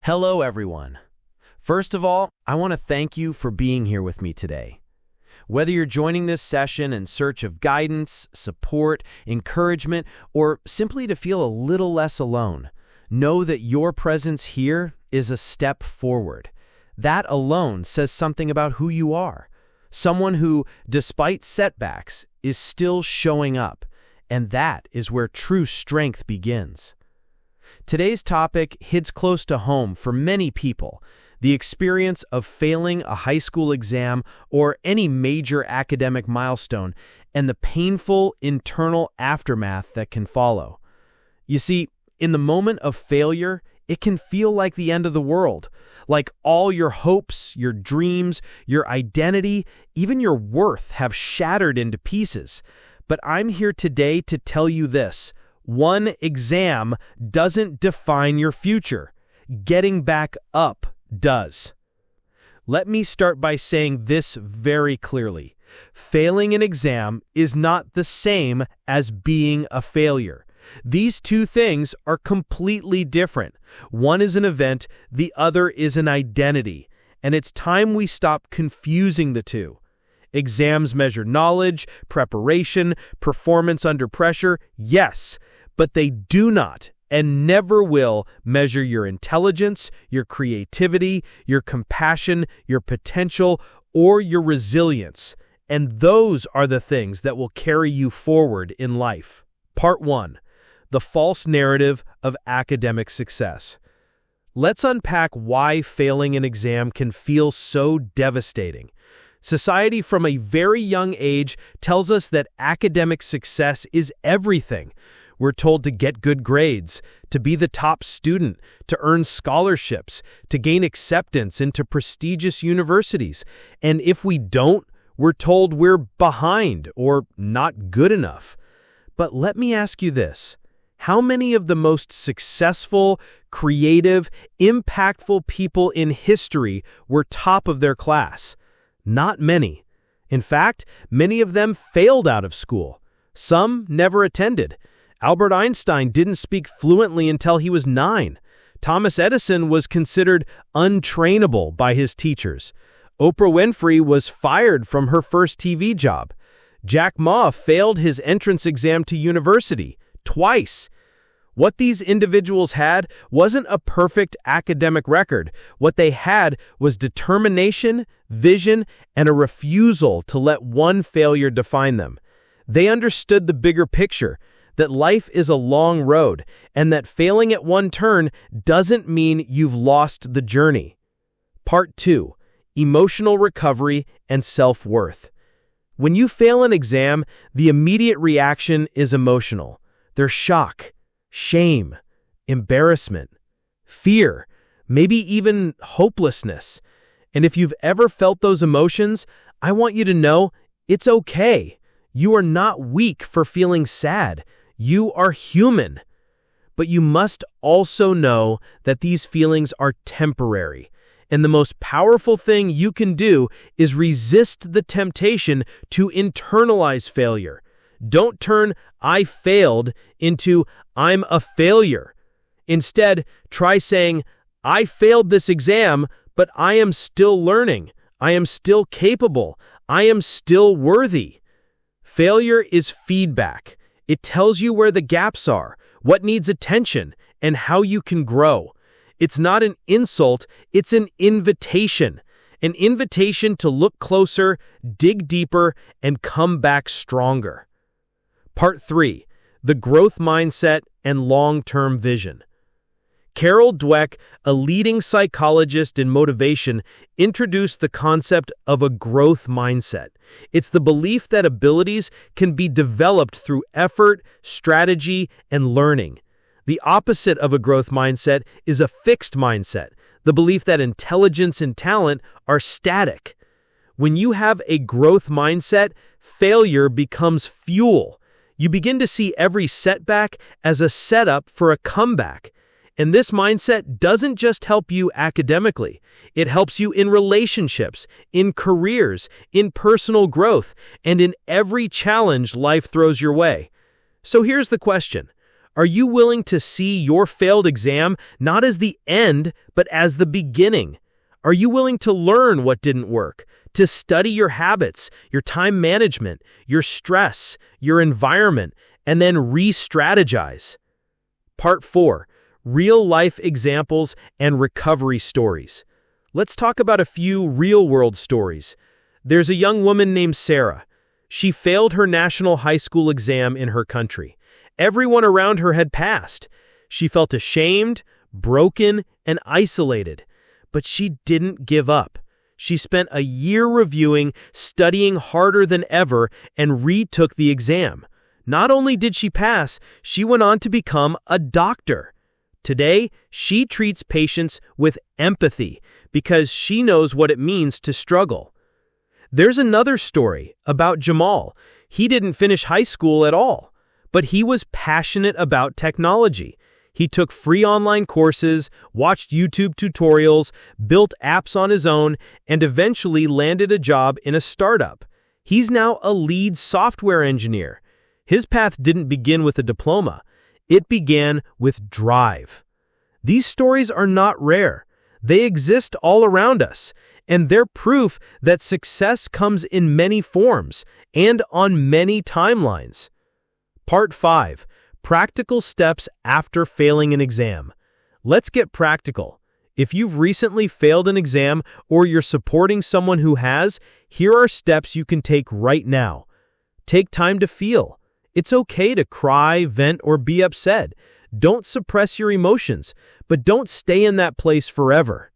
Hello, everyone. First of all, I want to thank you for being here with me today. Whether you're joining this session in search of guidance, support, encouragement, or simply to feel a little less alone, know that your presence here is a step forward. That alone says something about who you are. Someone who, despite setbacks, is still showing up. And that is where true strength begins. Today's topic hits close to home for many people: the experience of failing a high school exam or any major academic milestone, and the painful internal aftermath that can follow. You see, in the moment of failure, it can feel like the end of the world, like all your hopes, your dreams, your identity, even your worth have shattered into pieces. But I'm here today to tell you this: one exam doesn't define your future. Getting back up does. Let me start by saying this very clearly. Failing an exam is not the same as being a failure. These two things are completely different. One is an event, the other is an identity, and it's time we stop confusing the two. Exams measure knowledge, preparation, performance under pressure, yes, but they do not and never will measure your intelligence, your creativity, your compassion, your potential, or your resilience. And those are the things that will carry you forward in life. Part 1. The false narrative of academic success. Let's unpack why failing an exam can feel so devastating. Society from a very young age tells us that academic success is everything. We're told to get good grades, to be the top student, to earn scholarships, to gain acceptance into prestigious universities. And if we don't, we're told we're behind or not good enough. But let me ask you this: how many of the most successful, creative, impactful people in history were top of their class? Not many. In fact, many of them failed out of school. Some never attended. Albert Einstein didn't speak fluently until he was 9. Thomas Edison was considered untrainable by his teachers. Oprah Winfrey was fired from her first TV job. Jack Ma failed his entrance exam to university twice. What these individuals had wasn't a perfect academic record. What they had was determination, vision, and a refusal to let one failure define them. They understood the bigger picture, that life is a long road, and that failing at one turn doesn't mean you've lost the journey. Part 2. Emotional recovery and self-worth. When you fail an exam, the immediate reaction is emotional. There's shock, shame, embarrassment, fear, maybe even hopelessness. And if you've ever felt those emotions, I want you to know it's okay. You are not weak for feeling sad. You are human. But you must also know that these feelings are temporary. And the most powerful thing you can do is resist the temptation to internalize failure. Don't turn "I failed" into "I'm a failure." Instead, try saying, "I failed this exam, but I am still learning. I am still capable. I am still worthy." Failure is feedback. It tells you where the gaps are, what needs attention, and how you can grow. It's not an insult, it's an invitation. An invitation to look closer, dig deeper, and come back stronger. Part 3. The growth mindset and long-term vision. Carol Dweck, a leading psychologist in motivation, introduced the concept of a growth mindset. It's the belief that abilities can be developed through effort, strategy, and learning. The opposite of a growth mindset is a fixed mindset, the belief that intelligence and talent are static. When you have a growth mindset, failure becomes fuel. You begin to see every setback as a setup for a comeback. And this mindset doesn't just help you academically. It helps you in relationships, in careers, in personal growth, and in every challenge life throws your way. So here's the question. Are you willing to see your failed exam not as the end, but as the beginning? Are you willing to learn what didn't work, to study your habits, your time management, your stress, your environment, and then re-strategize? Part 4. Real-life examples and recovery stories. Let's talk about a few real-world stories. There's a young woman named Sarah. She failed her national high school exam in her country. Everyone around her had passed. She felt ashamed, broken, and isolated. But she didn't give up. She spent a year reviewing, studying harder than ever, and retook the exam. Not only did she pass, she went on to become a doctor. Today, she treats patients with empathy because she knows what it means to struggle. There's another story about Jamal. He didn't finish high school at all, but he was passionate about technology. He took free online courses, watched YouTube tutorials, built apps on his own, and eventually landed a job in a startup. He's now a lead software engineer. His path didn't begin with a diploma. It began with drive. These stories are not rare. They exist all around us, and they're proof that success comes in many forms and on many timelines. Part 5. Practical steps after failing an exam. Let's get practical. If you've recently failed an exam or you're supporting someone who has, here are steps you can take right now. Take time to feel. It's okay to cry, vent, or be upset. Don't suppress your emotions, but don't stay in that place forever.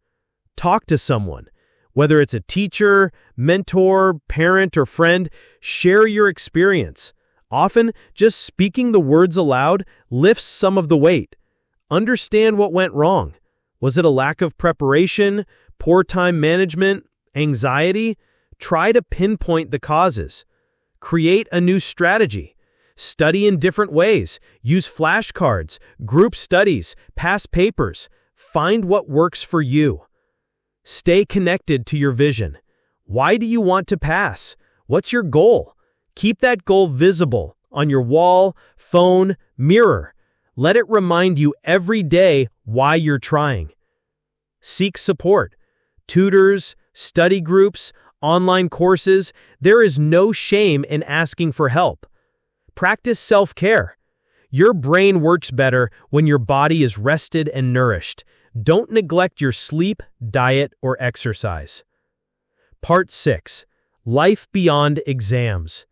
Talk to someone. Whether it's a teacher, mentor, parent, or friend, share your experience. Often, just speaking the words aloud lifts some of the weight. Understand what went wrong. Was it a lack of preparation, poor time management, anxiety? Try to pinpoint the causes. Create a new strategy. Study in different ways. Use flashcards, group studies, past papers. Find what works for you. Stay connected to your vision. Why do you want to pass? What's your goal? Keep that goal visible on your wall, phone, mirror. Let it remind you every day why you're trying. Seek support. Tutors, study groups, online courses. There is no shame in asking for help. Practice self-care. Your brain works better when your body is rested and nourished. Don't neglect your sleep, diet, or exercise. Part 6. Life beyond exams.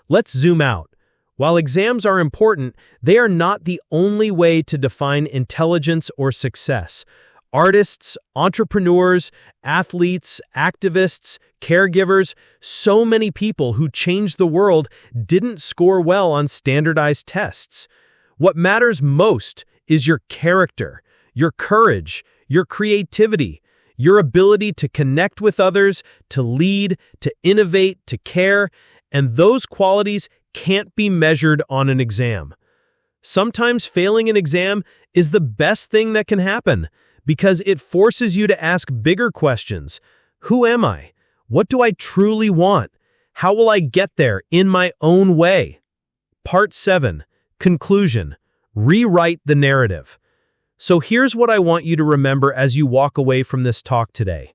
Let's zoom out. While exams are important, they are not the only way to define intelligence or success. Artists, entrepreneurs, athletes, activists, caregivers, so many people who changed the world didn't score well on standardized tests. What matters most is your character, your courage, your creativity, your ability to connect with others, to lead, to innovate, to care, and those qualities can't be measured on an exam. Sometimes failing an exam is the best thing that can happen, because it forces you to ask bigger questions. Who am I? What do I truly want? How will I get there in my own way? Part 7. Conclusion. Rewrite the narrative. So here's what I want you to remember as you walk away from this talk today.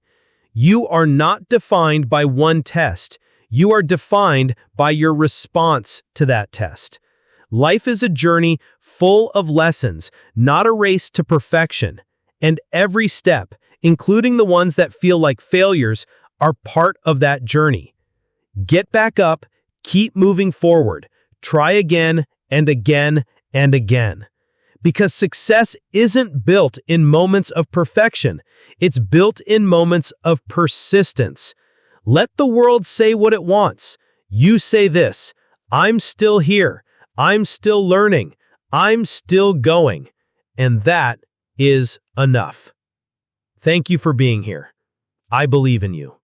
You are not defined by one test. You are defined by your response to that test. Life is a journey full of lessons, not a race to perfection. And every step, including the ones that feel like failures, are part of that journey. Get back up, keep moving forward, try again and again and again. Because success isn't built in moments of perfection, it's built in moments of persistence. Let the world say what it wants. You say this: I'm still here, I'm still learning, I'm still going. And that is enough. Thank you for being here. I believe in you.